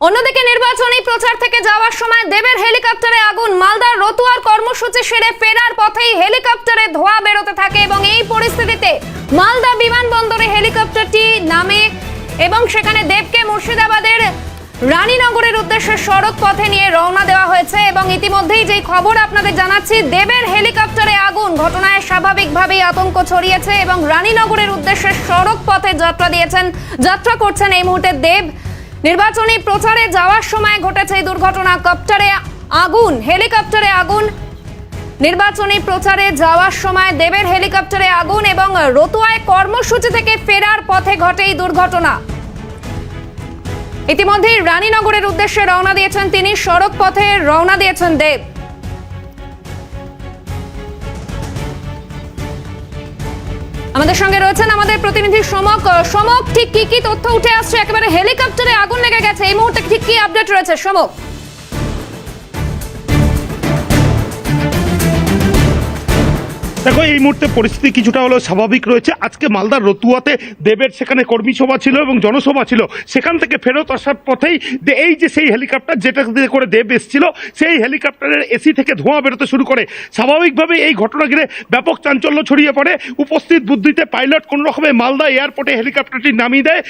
অন্যদিকে নির্বাচনী প্রচার থেকে যাওয়ার সময় দেবের হেলিকপ্টারে আগুন। মালদার রতুয়ার কর্মসূচি সেরে ফেরার পথেই হেলিকপ্টারে ধোঁয়া বেরোতে থাকে এবং এই পরিস্থিতিতে মালদা বিমানবন্দরে হেলিকপ্টারটি নামে এবং সেখানে দেবকে মুর্শিদাবাদের রানীনগরের উদ্দেশ্যে সড়ক পথে নিয়ে রওনা দেওয়া হয়েছে এবং ইতিমধ্যেই যেই খবর আপনাদের জানাচ্ছি, দেবের হেলিকপ্টারে আগুন। ঘটনায় স্বাভাবিকভাবেই আতঙ্ক ছড়িয়েছে এবং রানীনগরের উদ্দেশ্যে সড়ক পথে যাত্রা করছেন এই মুহূর্তে দেব। নির্বাচনী প্রচারে যাওয়ার সময় ঘটেছে এই দুর্ঘটনা। কপ্টারে আগুন, হেলিকপ্টারে আগুন। নির্বাচনী প্রচারে যাওয়ার সময় দেবের হেলিকপ্টারে আগুন এবং রতুয়ায় কর্মসূচি থেকে ফেরার পথে ঘটে এই দুর্ঘটনা। ইতিমধ্যেই রানীনগরের উদ্দেশ্যে রওনা দিয়েছেন তিনি, সড়ক পথে রওনা দিয়েছেন দেব। আমাদের সঙ্গে রয়েছেন আমাদের প্রতিনিধি সমক। সমক, ঠিক কি তথ্য উঠে আসছে? একেবারে হেলিকপ্টারে আগুন লেগে গেছে, এই মুহূর্তে ঠিক কি আপডেট রয়েছে সমক? দেখো, এই মুহূর্তে পরিস্থিতি কিছুটা হলেও স্বাভাবিক রয়েছে। আজকে মালদার রতুয়াতে দেবের সেখানে কর্মী সভা ছিল এবং জনসভা ছিল। সেখান থেকে ফেরত আসার পথেই এই যে সেই হেলিকপ্টার যেটা করে দেব এসেছিল, সেই হেলিকপ্টারের এসি থেকে ধোঁয়া বেরোতে শুরু করে। স্বাভাবিকভাবে এই ঘটনা ঘিরে ব্যাপক চাঞ্চল্য ছড়িয়ে পড়ে। উপস্থিত বুদ্ধিতে পাইলট কোনো রকমে মালদা এয়ারপোর্টে হেলিকপ্টারটি নামিয়ে দেয়।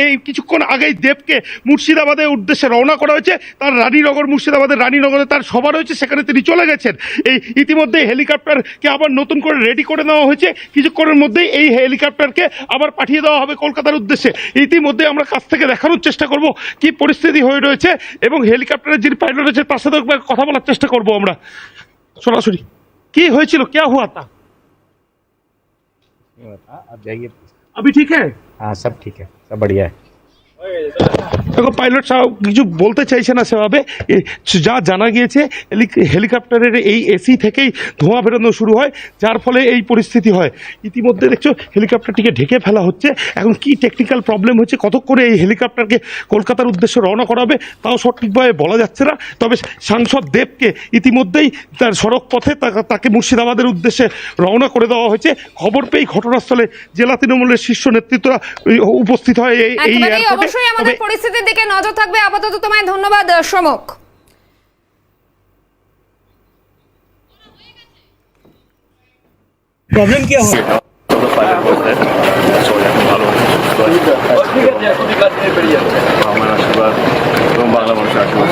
এই কিছুক্ষণ আগেই দেবকে মুর্শিদাবাদের উদ্দেশ্যে রওনা করা হয়েছে। তার রানীনগর, মুর্শিদাবাদের রানীনগরে তার সভা রয়েছে, সেখানে তিনি চলে গেছেন। এই ইতিমধ্যে হেলিকপ্টারকে আবার নতুন করে রেডি করে নেওয়া হয়েছে। কিছুক্ষণের মধ্যেই এই হেলিকপ্টারকে আবার পাঠিয়ে দেওয়া হবে কলকাতার উদ্দেশ্যে। ইতিমধ্যে আমরা কাছ থেকে দেখানোর চেষ্টা করব কি পরিস্থিতি হয়ে রয়েছে এবং হেলিকপ্টারের যিনি পাইলট রয়েছে তার সাথে কথা বলার চেষ্টা করব আমরা সরাসরি। কি হয়েছিল, क्या हुआ था? आप जाइए। अभी ठीक है? हाँ, सब ठीक है, सब बढ़िया है। দেখো, পাইলট সাহেব কিছু বলতে চাইছে না সেভাবে। যা জানা গিয়েছে, হেলিকপ্টারের এই এসি থেকেই ধোঁয়া বেরোনো শুরু হয়, যার ফলে এই পরিস্থিতি হয়। ইতিমধ্যে দেখছো হেলিকপ্টারটিকে ঢেকে ফেলা হচ্ছে। এখন কি টেকনিক্যাল প্রবলেম হচ্ছে, কতক্ষণে এই হেলিকপ্টারকে কলকাতার উদ্দেশ্যে রওনা করাবে তাও সঠিকভাবে বলা যাচ্ছে না। তবে সাংসদ দেবকে ইতিমধ্যেই তার সড়ক পথে তাকে মুর্শিদাবাদের উদ্দেশ্যে রওনা করে দেওয়া হয়েছে। খবর পেয়ে ঘটনাস্থলে জেলা তৃণমূলের শীর্ষ নেতৃত্বরা উপস্থিত হয় এই এয়ারপোর্টে। আমাদের পরিস্থিতির দিকে নজর থাকবে। আপাতত তোমায় ধন্যবাদ সমক। প্রবলেম কি হয়? আমার আশীর্বাদ এবং বাংলা মানুষের আশীর্বাদ।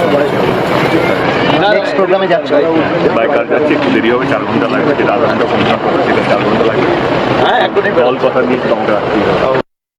नेक्स्ट प्रोग्राम में যাচ্ছে বাইক কার যাচ্ছে, একটু দেরি হবে, 4 ঘন্টা লাগবে, যেটা আধা ঘন্টা 15 সেটা 4 ঘন্টা লাগবে। হ্যাঁ, একটু কল কথা নিয়ে তোমাকে রাখতে হবে।